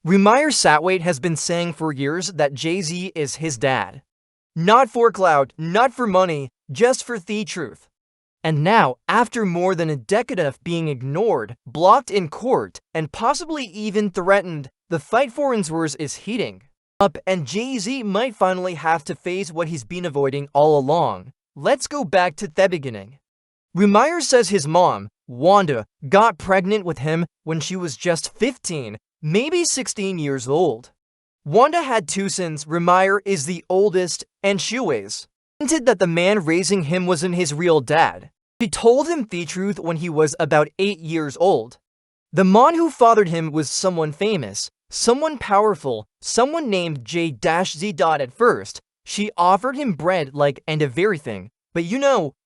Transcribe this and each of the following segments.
Rymir Satterthwaite has been saying for years that Jay-Z is his dad. Not for clout, not for money, just for the truth. And now, after more than a decade of being ignored, blocked in court, and possibly even threatened, the fight for answers is heating up, and Jay-Z might finally have to face what he's been avoiding all along. Let's go back to the beginning. Rymir says his mom, Wanda, got pregnant with him when she was just 15, maybe 16 years old. Wanda had two sons. Rymir is the oldest, and shockwaves hinted that the man raising him wasn't his real dad. She told him the truth when he was about 8 years old. The man who fathered him was someone famous, someone powerful, someone named J-Z. At first, she offered him bread and everything, but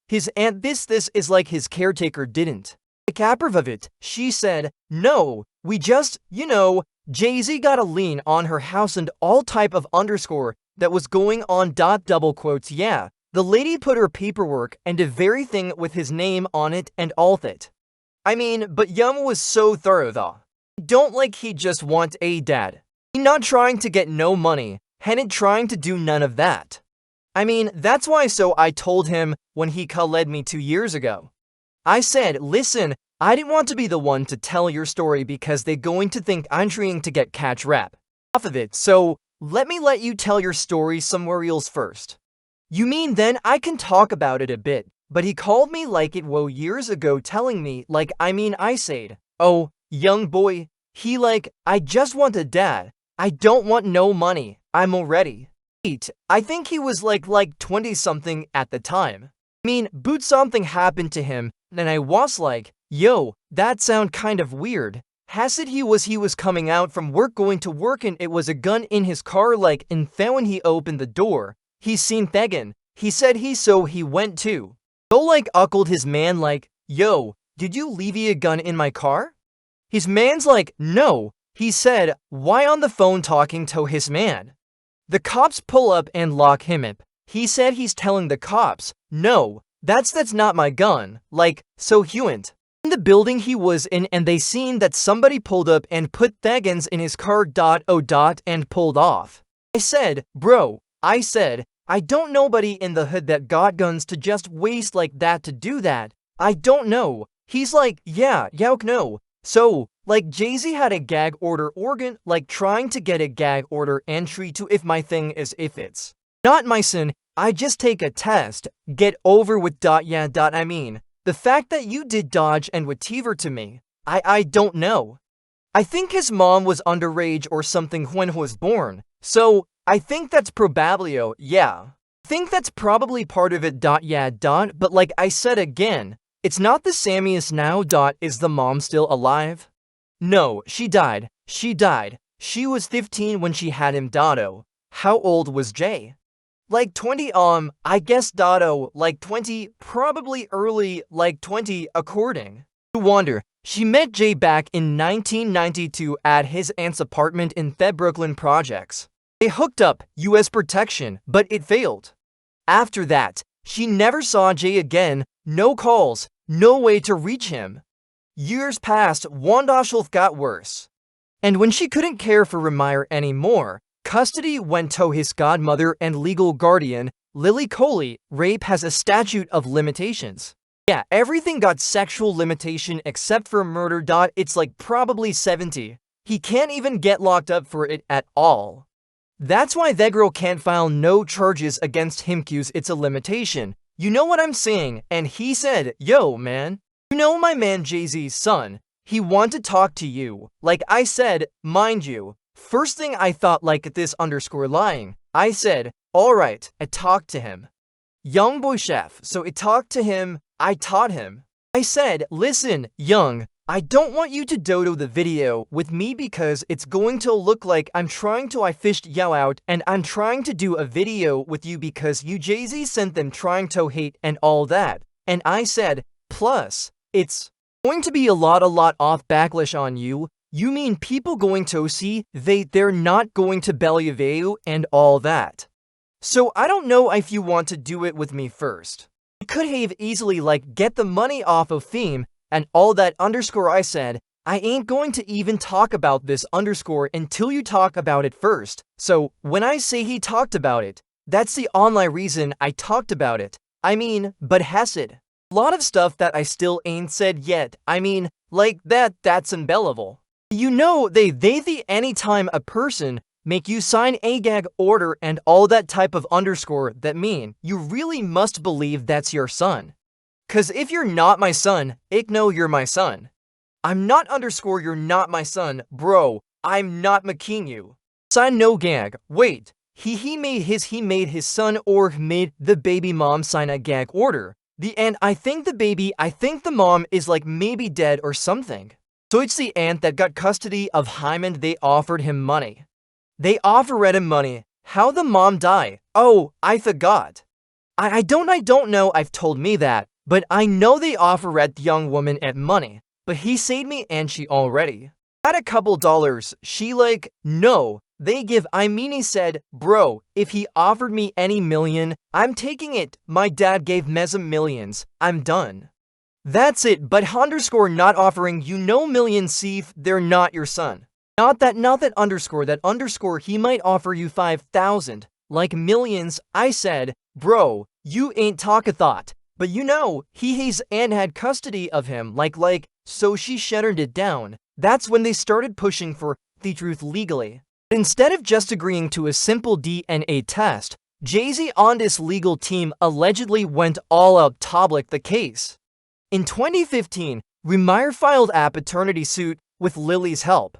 his aunt this is like his caretaker didn't. Like approve of it, she said, no, we just, Jay-Z got a lien on her house and all type of underscore that was going on. Double quotes, yeah. The lady put her paperwork and everything with his name on it and all that. I mean, but Yum was so thorough though. Don't like he just want a dad. He not trying to get no money, hadn't trying to do none of that. I mean, that's why so I told him when he led me 2 years ago. I said, listen, I didn't want to be the one to tell your story because they going to think I'm trying to get catch rap off of it, so let you tell your story somewhere else first. You mean then I can talk about it a bit, but he called me years ago telling me I said, oh, young boy, he I just want a dad, I don't want no money, I'm already 8. I think he was 20 something at the time. I mean, but something happened to him, and I was like, yo, that sound kind of weird. Has it he was coming out from work going to work and it was a gun in his car and then when he opened the door, he seen Thegan. He said he went too. So uckled his man yo, did you leave a gun in my car? His man's no. He said, why on the phone talking to his man? The cops pull up and lock him up. He said he's telling the cops, no, that's not my gun. So he went in the building he was in and they seen that somebody pulled up and put Thegans in his car. And pulled off. I said, bro, I don't nobody in the hood that got guns to just waste like that to do that. I don't know. He's yeah, no. So, Jay-Z had a gag order organ, trying to get a gag order entry to if my thing is if it's not my son, I just take a test, get over with. Yeah, I mean, the fact that you did dodge and whatever to me, I don't know. I think his mom was underage or something when he was born, so I think that's probably, yeah. I think that's probably part of it. Yeah, but like I said again, it's not the samiest now. Is the mom still alive? No, she died. She She was 15 when she had him. How old was Jay? 20, I guess. 20, probably early, 20, according to Wonder. She met Jay back in 1992 at his aunt's apartment in the Brooklyn projects. They hooked up, US protection, but it failed. After that, she never saw Jay again, no calls, no way to reach him. Years passed, Wanda's health got worse. And when she couldn't care for Rymir anymore, custody went to his godmother and legal guardian, Lily Coley. Rape has a statute of limitations. Yeah, everything got sexual limitation except for murder. It's probably 70. He can't even get locked up for it at all. That's why the girl can't file no charges against him cause it's a limitation. You know what I'm saying? And he said, yo man, you know my man Jay-Z's son, he want to talk to you. Like I said, mind you, first thing I thought this underscore lying. I said, alright, I talked to him. Young boy chef, so I talked to him, I taught him. I said, listen, young, I don't want you to dodo the video with me because it's going to look like I'm trying to fished you out and I'm trying to do a video with you because you Jay-Z sent them trying to hate and all that. And I said, plus, it's going to be a lot off backlash on you. You mean people going to see they're not going to believe you and all that. So I don't know if you want to do it with me first. You could have easily get the money off of theme and all that underscore. I said, I ain't going to even talk about this underscore until you talk about it first. So, when I say he talked about it, that's the online reason I talked about it. I mean, but Hesed. Lot of stuff that I still ain't said yet. I mean, like that's unbelievable. You know, the anytime a person make you sign a gag order and all that type of underscore that mean you really must believe that's your son. Cause if you're not my son, know you're my son. I'm not underscore you're not my son, bro. I'm not making you. Sign no gag. Wait, he made his son or made the baby mom sign a gag order. The aunt, I think the mom is like maybe dead or something. So it's the aunt that got custody of Hyman. They offered him money. They offered him money. How the mom die? Oh, I forgot. I don't know. I've told me that, but I know they offered the young woman at money. But he said me and she already had a couple dollars. She like, no, they give. He said, bro, if he offered me any million, I'm taking it. My dad gave Meza millions. I'm done. That's it. But underscore not offering you no millions. See, they're not your son. Not that underscore he might offer you 5,000 like millions. I said, bro, you ain't talk a thought. But you know, his aunt had custody of him, so she shuttered it down. That's when they started pushing for the truth legally. Instead of just agreeing to a simple DNA test, Jay-Z on this legal team allegedly went all out topic the case. In 2015, Rymir filed a paternity suit with Lily's help.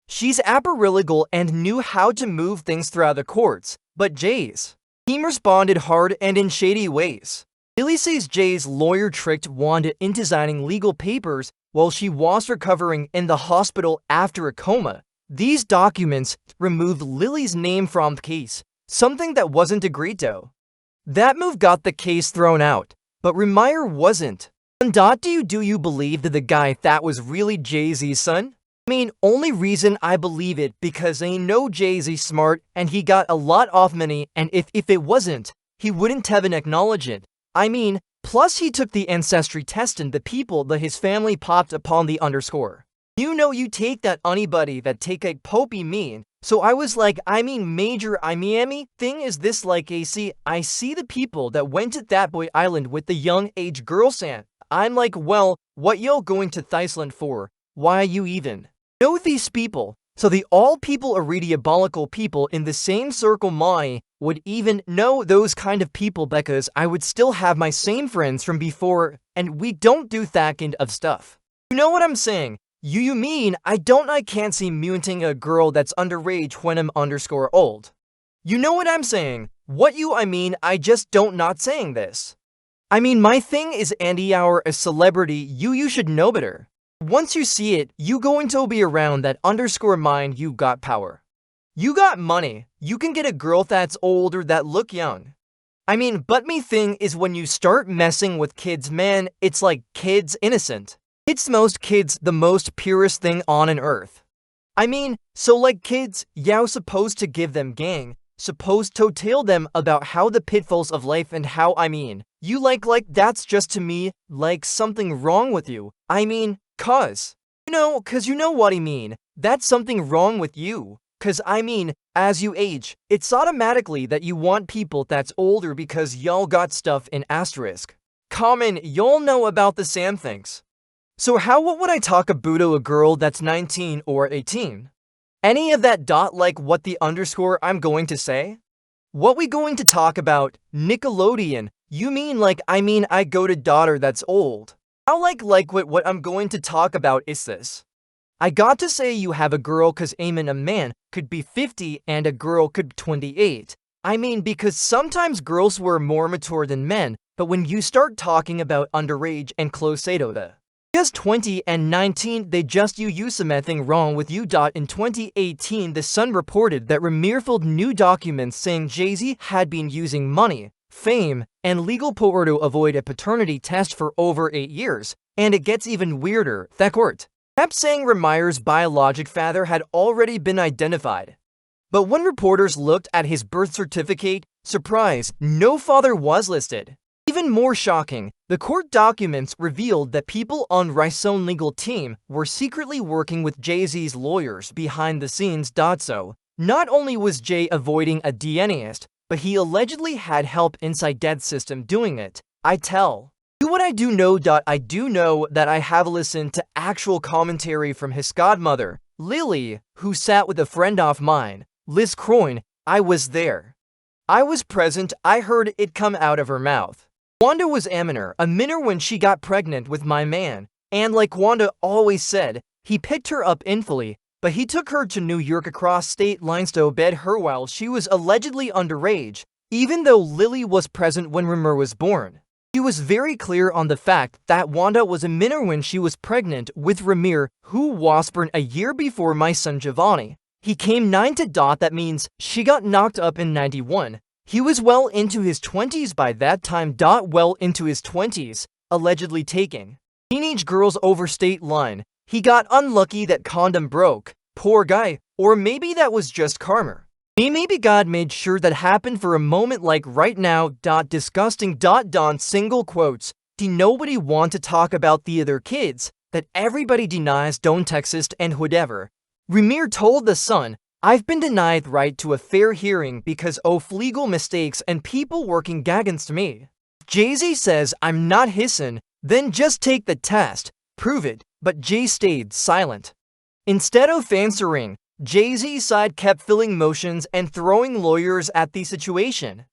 She's paralegal and knew how to move things throughout the courts, but Jay's team responded hard and in shady ways. Lily says Jay's lawyer tricked Wanda into signing legal papers while she was recovering in the hospital after a coma. These documents removed Lily's name from the case, something that wasn't agreed to. That move got the case thrown out, but Rymir wasn't. And do you believe that the guy that was really Jay-Z's son? I mean, only reason I believe it because they know Jay-Z smart and he got a lot of money, and if it wasn't, he wouldn't have acknowledged it. I mean, plus he took the ancestry test and the people that his family popped upon the underscore. You know you take that anybody that take a popey mean. So I was like, major Miami thing is this like I see the people that went to that boy island with the young age girl sand. I'm like, well, what y'all going to Iceland for? Why you even know these people? So the all people are diabolical people in the same circle my would even know those kind of people because I would still have my same friends from before and we don't do that kind of stuff. You know what I'm saying? You mean I can't see muting a girl that's underage when I'm underscore old. You know what I'm saying? What you I just don't not saying this. I mean my thing is Andy Hour a celebrity you should know better. Once you see it, you going to be around that underscore mind you got power. You got money, you can get a girl that's old or that look young. I mean, but me thing is when you start messing with kids, man, it's like kids innocent. It's most kids the most purest thing on an earth. I mean, so like kids, you're supposed to give them gang, supposed to tell them about how the pitfalls of life and how you like that's just to me, like something wrong with you. I mean, cause you know what I mean, that's something wrong with you. Cause as you age, it's automatically that you want people that's older because y'all got stuff in asterisk. Common, y'all know about the Sam things. So what would I talk about a girl that's 19 or 18? Any of that like what the underscore I'm going to say? What we going to talk about? Nickelodeon. You mean I go to daughter that's old. How like what I'm going to talk about is this. I got to say you have a girl cause a man could be 50 and a girl could be 28. I mean because sometimes girls were more mature than men, but when you start talking about underage and close to the just 20 and 19, they just you something wrong with you. In 2018, The Sun reported that Rymir filed new documents saying Jay-Z had been using money, fame, and legal power to avoid a paternity test for over 8 years. And it gets even weirder. The court kept saying Rymir's biologic father had already been identified. But when reporters looked at his birth certificate, surprise, no father was listed. Even more shocking, the court documents revealed that people on Ryso's legal team were secretly working with Jay-Z's lawyers behind the scenes. So, not only was Jay avoiding a DNAist, but he allegedly had help inside Dead's system doing it. Do what I do know. I do know that I have listened to actual commentary from his godmother, Lily, who sat with a friend of mine, Liz Croyne. I was there. I was present. I heard it come out of her mouth. Wanda was a minor when she got pregnant with my man, and like Wanda always said, he picked her up infantily, but he took her to New York across state lines to bed her while she was allegedly underage, even though Lily was present when Rumour was born. She was very clear on the fact that Wanda was a minor when she was pregnant with Rymir, who was born a year before my son Giovanni. He came 9 to. That means she got knocked up in 91. He was well into his 20s by that time. Well into his 20s, allegedly taking teenage girls over state line. He got unlucky that condom broke. Poor guy. Or maybe that was just karma. Maybe God made sure that happened for a moment like right now. Disgusting. Don single quotes. Nobody want to talk about the other kids that everybody denies. Don't Texas and whatever. Rymir told The Sun, I've been denied right to a fair hearing because of legal mistakes and people working against me. Jay-Z says I'm not hissing, then just take the test, prove it, but Jay stayed silent. Instead of answering, Jay-Z's side kept filling motions and throwing lawyers at the situation.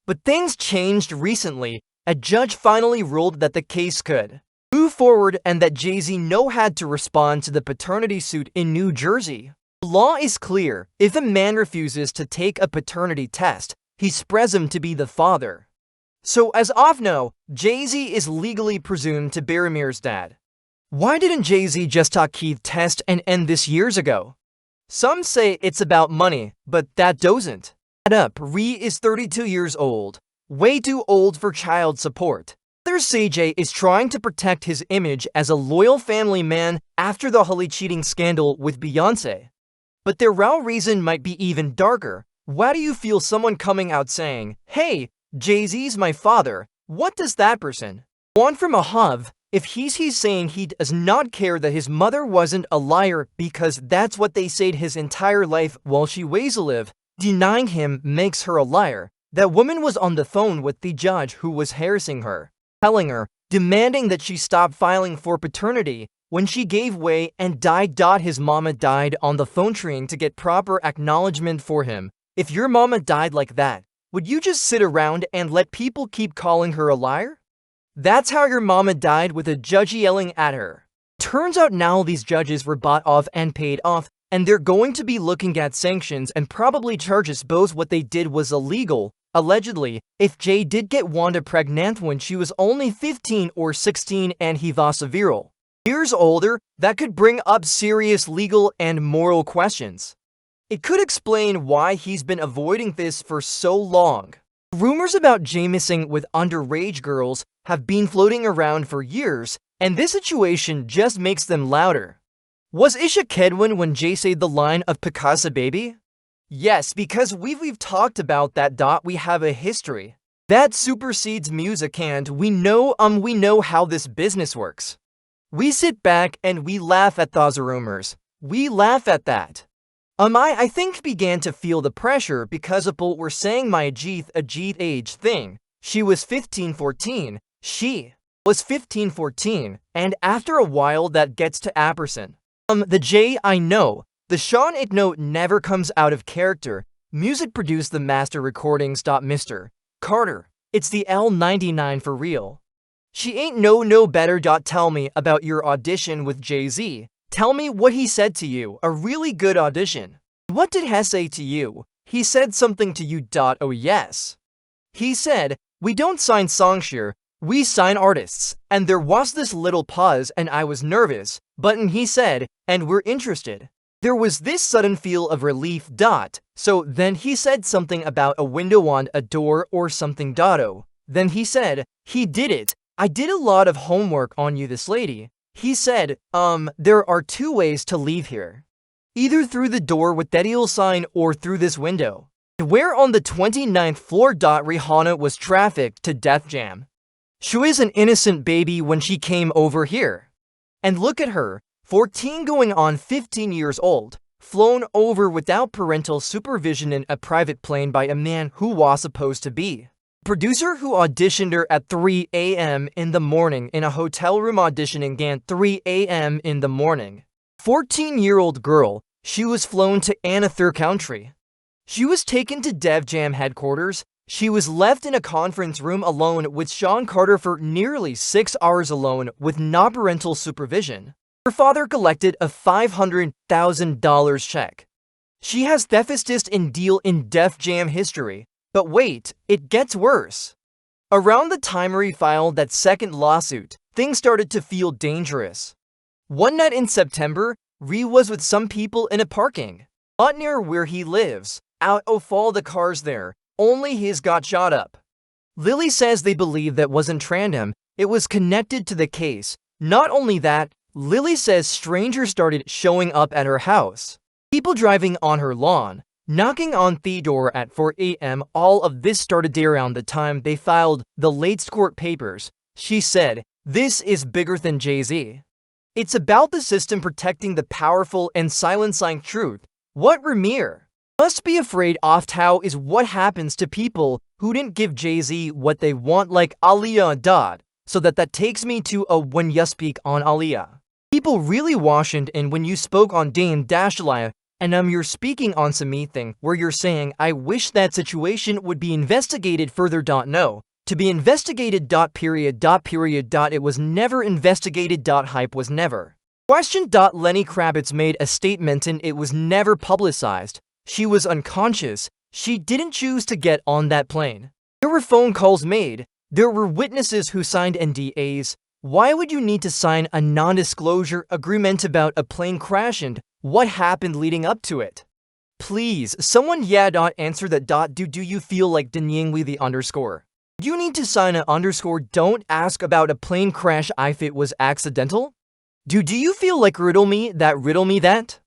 But things changed recently. A judge finally ruled that the case could move forward and that Jay-Z had to respond to the paternity suit in New Jersey. The law is clear. If a man refuses to take a paternity test, he's presumed to be the father. So as of now, Jay-Z is legally presumed to be Rymir's dad. Why didn't Jay-Z just take Keith's test and end this years ago? Some say it's about money, but that doesn't add up. Ree is 32 years old, way too old for child support. Others say Jay is trying to protect his image as a loyal family man after the Holly cheating scandal with Beyonce. But their real reason might be even darker. Why do you feel someone coming out saying, hey, Jay-Z's my father? What does that person want from a hub? If he's saying he does not care that his mother wasn't a liar because that's what they said his entire life while she was alive, denying him makes her a liar. That woman was on the phone with the judge who was harassing her, telling her, demanding that she stop filing for paternity when she gave way and died. His mama died on the phone trying to get proper acknowledgement for him. If your mama died like that, would you just sit around and let people keep calling her a liar? That's how your mama died, with a judge yelling at her. Turns out now these judges were bought off and paid off, and they're going to be looking at sanctions and probably charges both what they did was illegal. Allegedly, if Jay did get Wanda pregnant when she was only 15 or 16 and he was several years older, that could bring up serious legal and moral questions. It could explain why he's been avoiding this for so long. Rumors about Jay missing with underage girls have been floating around for years, and this situation just makes them louder. Was Isha Kedwin when Jay said the line of Picasa baby? Yes, because we've talked about that. We have a history that supersedes music, and we know how this business works. We sit back and we laugh at those rumors. We laugh at that. I think began to feel the pressure because people were saying my Ajit age thing. She was 15-14. She was 15-14, and after a while that gets to Apperson. The Jay I know, the Sean it note never comes out of character. Music produced the master recordings. Mr. Carter, it's the L99 for real. She ain't no better. Tell me about your audition with Jay-Z. Tell me what he said to you. A really good audition. What did he say to you? He said something to you. Oh yes. He said, we don't sign songs here, we sign artists. And there was this little pause and I was nervous, but he said, and we're interested. There was this sudden feel of relief. So then he said something about a window on a door or something. Then he said, he did it. I did a lot of homework on you, this lady. He said, there are two ways to leave here. Either through the door with that eel sign or through this window. Where on the 29th floor. Rihanna was trafficked to Death Jam. She was an innocent baby when she came over here. And look at her, 14 going on 15 years old, flown over without parental supervision in a private plane by a man who was supposed to be producer who auditioned her at 3 a.m. in the morning in a hotel room auditioning again 3 a.m. in the morning. 14-year-old girl, she was flown to another country. She was taken to Dev Jam headquarters. She was left in a conference room alone with Sean Carter for nearly 6 hours alone with no parental supervision. Her father collected a $500,000 check. She has deficit in deal in Def Jam history. But wait, it gets worse. Around the time Rymir filed that second lawsuit, things started to feel dangerous. One night in September, Rymir was with some people in a parking lot near where he lives. Out of all the cars there, only his got shot up. Lily says they believe that wasn't random, it was connected to the case. Not only that, Lily says strangers started showing up at her house. People driving on her lawn, knocking on the door at 4 a.m. All of this started around the time they filed the latest court papers. She said, "This is bigger than Jay-Z. It's about the system protecting the powerful and silencing truth. What Rymir must be afraid of how is what happens to people who didn't give Jay-Z what they want like Aliyah did. So that takes me to when you speak on Aliyah. People really wasn't in when you spoke on Dane Dashlaya, and you're speaking on something where you're saying, I wish that situation would be investigated further. No. To be investigated. Period. It was never investigated. Hype was never. Question. Lenny Kravitz made a statement and it was never publicized. She was unconscious. She didn't choose to get on that plane. There were phone calls made. There were witnesses who signed NDAs. Why would you need to sign a non-disclosure agreement about a plane crash and what happened leading up to it? Please, someone answer that. Do you feel like denying the underscore? You need to sign an underscore. Don't ask about a plane crash if it was accidental. Do you feel like riddle me that?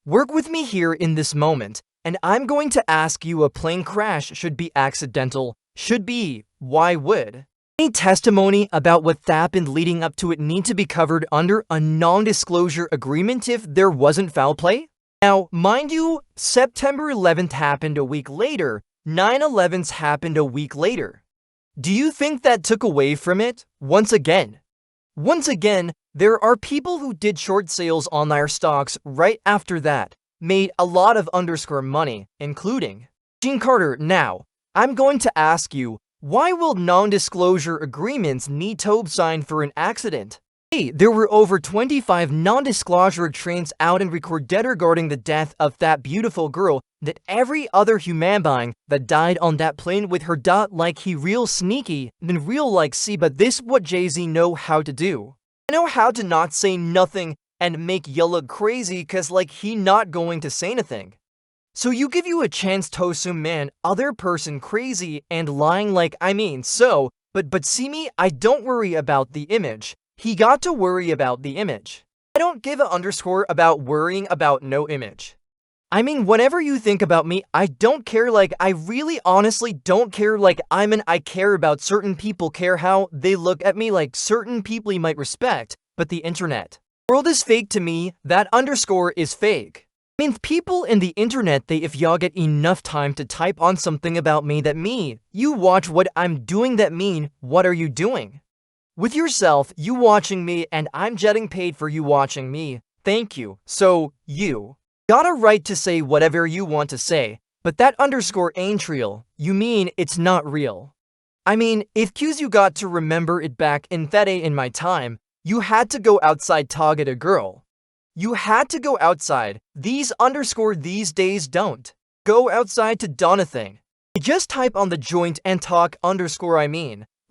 Work with me here in this moment, and I'm going to ask you a plane crash should be accidental, should be, why would? Any testimony about what happened leading up to it need to be covered under a non-disclosure agreement if there wasn't foul play? Now, mind you, September 11th happened a week later, 9/11's happened a week later. Do you think that took away from it? Once again, there are people who did short sales on their stocks right after that, made a lot of underscore money, including Gene Carter. Now, I'm going to ask you, why will non-disclosure agreements need to be signed for an accident? Hey, there were over 25 non-disclosure trains out and recorded regarding the death of that beautiful girl that every other human being that died on that plane with her. Like he real sneaky, then real like see, but this what Jay-Z know how to do. I know how to not say nothing and make you look crazy cause like he not going to say nothing. So you give you a chance to assume man, other person crazy and lying like but see me, I don't worry about the image. He got to worry about the image. I don't give a underscore about worrying about no image. I mean, whenever you think about me, I don't care like I really honestly don't care like I care about certain people care how they look at me like certain people you might respect, but the internet world is fake to me, that underscore is fake. I mean, people in the internet, if y'all get enough time to type on something about me that you watch what I'm doing that what are you doing? With yourself, you watching me and I'm getting paid for you watching me, thank you. So, you got a right to say whatever you want to say, but that underscore ain't real. You mean it's not real. I mean, if you got to remember it back in that day in my time, you had to go outside target a girl. You had to go outside. These underscore these days don't. Go outside to do nothing. Just type on the joint and talk underscore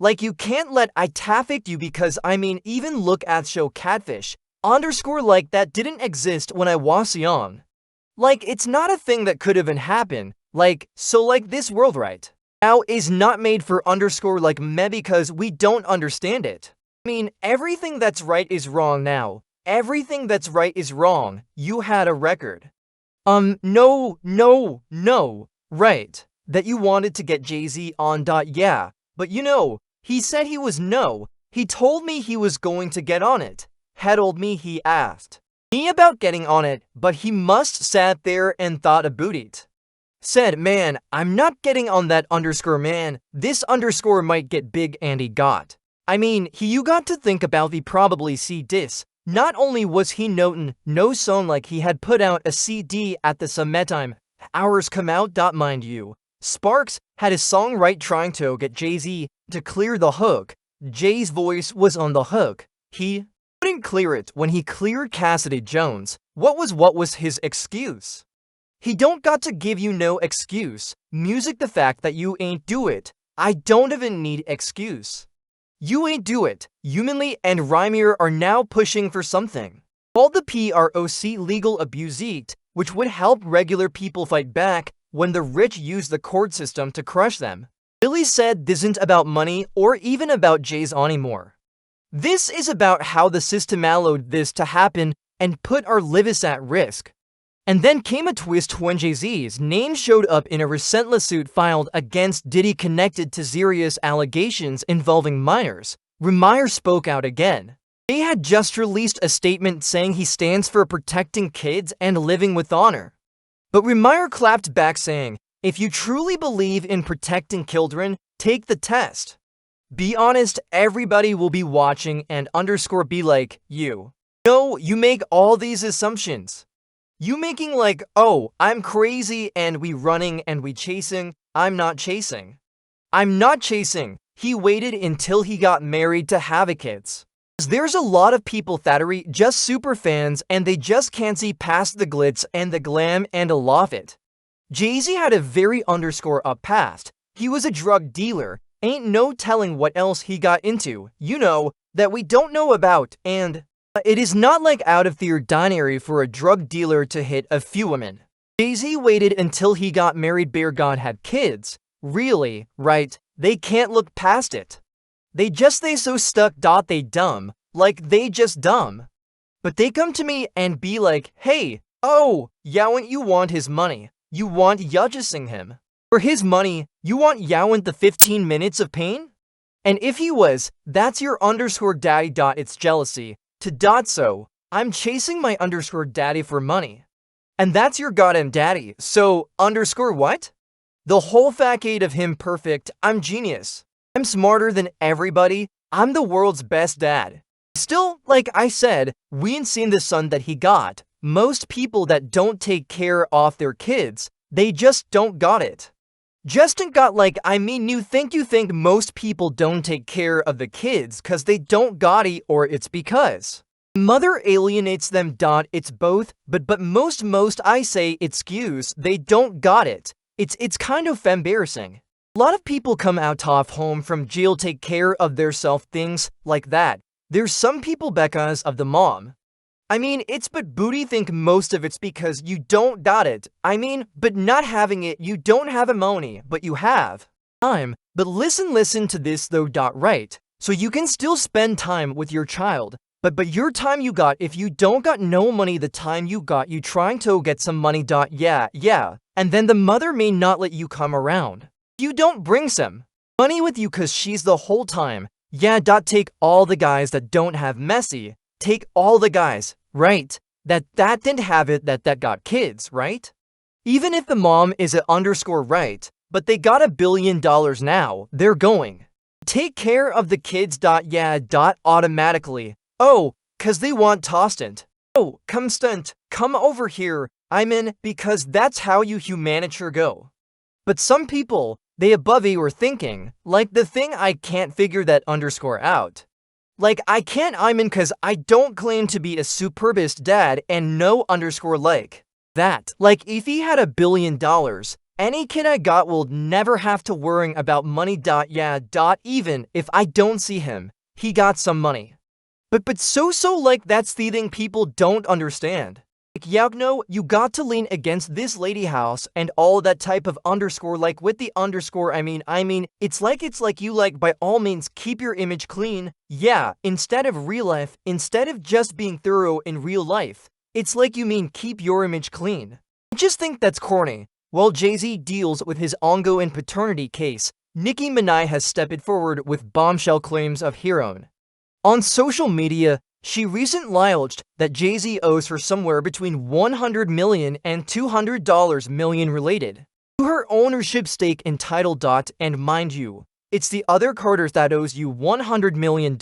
Like you can't let I trafficked you because even look at show catfish. Underscore like that didn't exist when I was young. Like it's not a thing that could even happen. Like, so like this world right now is not made for underscore like me because we don't understand it. I mean, everything that's right is wrong now. Everything that's right is wrong. You had a record. No, right. That you wanted to get Jay-Z on. Yeah, but He said he was no. He told me he was going to get on it. Had told me he asked me about getting on it, but he must sat there and thought about it. Said, man, I'm not getting on that underscore man. This underscore might get big and he got. I mean, you got to think about the probably see dis. Not only was he notin' no song like he had put out a CD at the same time hours come out. Mind you, Sparks had his song right trying to get Jay-Z to clear the hook. Jay's voice was on the hook. He couldn't clear it when he cleared Cassidy Jones. What was his excuse? He don't got to give you no excuse. Music the fact that you ain't do it. I don't even need excuse. You ain't do it. Humanly and Rymir are now pushing for something called the PROC legal abuse act, which would help regular people fight back when the rich use the court system to crush them. Billy said this isn't about money or even about Jay's anymore. This is about how the system allowed this to happen and put our lives at risk. And then came a twist when Jay-Z's name showed up in a recent lawsuit filed against Diddy connected to serious allegations involving minors. Rymir spoke out again. He had just released a statement saying he stands for protecting kids and living with honor. But Rymir clapped back saying, if you truly believe in protecting children, take the test. Be honest, everybody will be watching and underscore be like, you. No, you make all these assumptions. You making like, oh, I'm crazy and we running and we chasing. I'm not chasing. I'm not chasing. He waited until he got married to have kids. There's a lot of people that are just super fans and they just can't see past the glitz and the glam and love it. Jay-Z had a very underscore up past. He was a drug dealer. Ain't no telling what else he got into, you know, that we don't know about, and it is not like out of the ordinary for a drug dealer to hit a few women. Jay-Z waited until he got married. Bear God had kids. Really, right? They can't look past it. They so stuck. They dumb. Like they just dumb. But they come to me and be like, hey, oh, Yowant, you want his money. You want yudging him. For his money, you want Yowant the 15 minutes of pain? And if he was, that's your underscore daddy. It's jealousy. So, I'm chasing my underscore daddy for money. And that's your goddamn daddy. So, underscore what? The whole facade of him perfect. I'm genius. I'm smarter than everybody. I'm the world's best dad. Still, like I said, we ain't seen the son that he got. Most people that don't take care of their kids, they just don't got it. Justin got like, I mean, you think most people don't take care of the kids cause they don't got it or it's because mother alienates them. It's both, but most I say excuse, they don't got it. It's kind of embarrassing. A lot of people come out of home from jail take care of their self things like that. There's some people because of the mom. I mean, it's but booty think most of it's because you don't got it. I mean, but not having it, you don't have a money, but you have time. But listen to this though. Right. So you can still spend time with your child, but your time you got, if you don't got no money, the time you got, you trying to get some money. Yeah. And then the mother may not let you come around. You don't bring some money with you cause she's the whole time. Yeah. Take all the guys that don't have messy. Take all the guys. Right, that didn't have it, that got kids, right? Even if the mom is a underscore right, but they got $1 billion now, they're going take care of the kids. Automatically. Oh, cause they want Tostant. Oh, come stunt, come over here. I'm in, because that's how you humanitarian go. But some people, they above you are thinking, like the thing I can't figure that underscore out. Like, I can't I'm in cause I don't claim to be a superbest dad and no underscore like that. Like, if he had $1 billion, any kid I got will never have to worrying about money. Even if I don't see him, he got some money. But so like that's the thing people don't understand. Like, no, you got to lean against this lady house and all that type of underscore, like with the underscore, I mean, it's like you like by all means keep your image clean. Yeah, instead of real life, instead of just being thorough in real life, it's like you mean keep your image clean. I just think that's corny. While Jay-Z deals with his ongoing paternity case, Nicki Minaj has stepped forward with bombshell claims of her own. On social media, she recently alleged that Jay-Z owes her somewhere between $100 million and $200 million related to her ownership stake in Tidal. And mind you, it's the other Carters that owes you $100 million,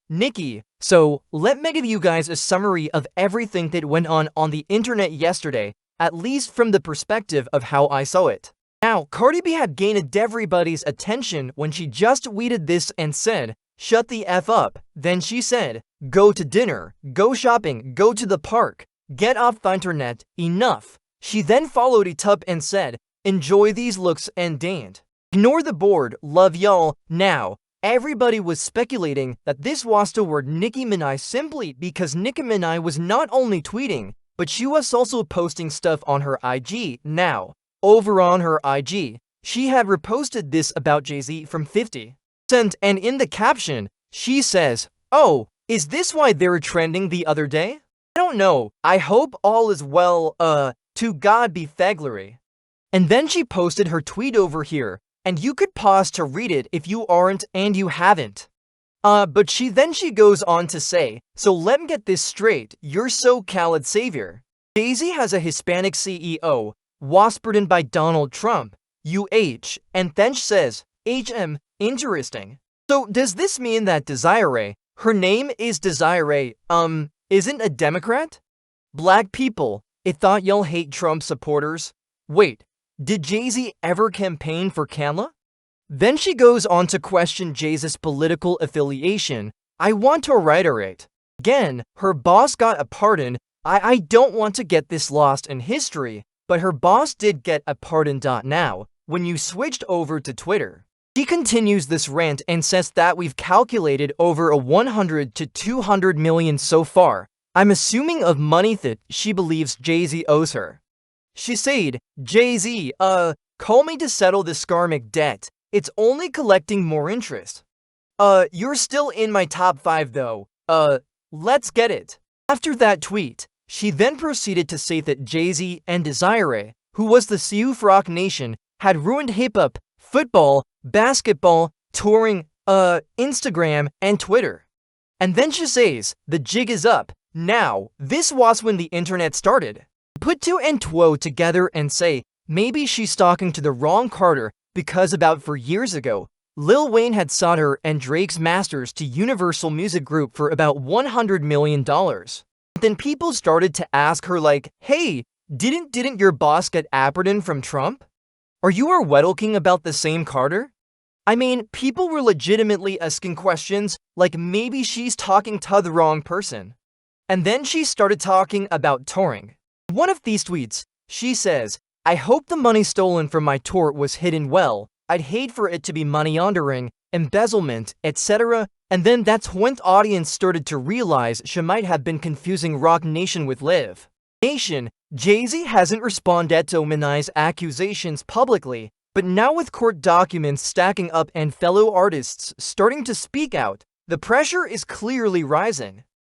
Nicki. So, let me give you guys a summary of everything that went on the internet yesterday, at least from the perspective of how I saw it. Now, Cardi B had gained everybody's attention when she just tweeted this and said, "Shut the F up." Then she said, "Go to dinner, go shopping, go to the park, get off the internet, enough." She then followed it up and said, "Enjoy these looks and don't ignore the board, love y'all." Now, everybody was speculating that this was toward Nicki Minaj simply because Nicki Minaj was not only tweeting, but she was also posting stuff on her IG. Now, over on her IG, she had reposted this about Jay-Z from 50 Cent, and in the caption, she says, "Oh, is this why they were trending the other day? I don't know. I hope all is well, to God be feglery." And then she posted her tweet over here, and you could pause to read it if you aren't and you haven't. But she goes on to say, "So let me get this straight, you're so called savior. Jay-Z has a Hispanic CEO, was pardoned by Donald Trump, UH, and then she says, HM, interesting. So does this mean that Desiree, her name is Desiree, isn't a Democrat? Black people, I thought y'all hate Trump supporters. Wait, did Jay-Z ever campaign for Kamala?" Then she goes on to question Jay-Z's political affiliation. I want to reiterate. Again, her boss got a pardon. I don't want to get this lost in history, but her boss did get a pardon. Now, when you switched over to Twitter, she continues this rant and says that we've calculated over a 100 to 200 million so far. I'm assuming of money that she believes Jay-Z owes her. She said, "Jay-Z, call me to settle this karmic debt. It's only collecting more interest. You're still in my top 5 though. Let's get it." After that tweet, she then proceeded to say that Jay-Z and Desiree, who was the CEO of Rock Nation, had ruined hip-hop, football, basketball, touring, Instagram, and Twitter. And then she says, the jig is up. Now, this was when the internet started. Put two and two together and say, maybe she's talking to the wrong Carter because about 4 years ago, Lil Wayne had sold her and Drake's masters to Universal Music Group for about $100 million. Then people started to ask her like, hey, didn't your boss get pardoned from Trump? Are you or Weddle about the same Carter? I mean, people were legitimately asking questions like maybe she's talking to the wrong person. And then she started talking about touring. In one of these tweets, she says, I hope the money stolen from my tour was hidden well. I'd hate for it to be money laundering, embezzlement, etc. And then that's when the audience started to realize she might have been confusing Rock Nation with Live Nation. Jay-Z hasn't responded to Minaj's accusations publicly, but now with court documents stacking up and fellow artists starting to speak out, the pressure is clearly rising.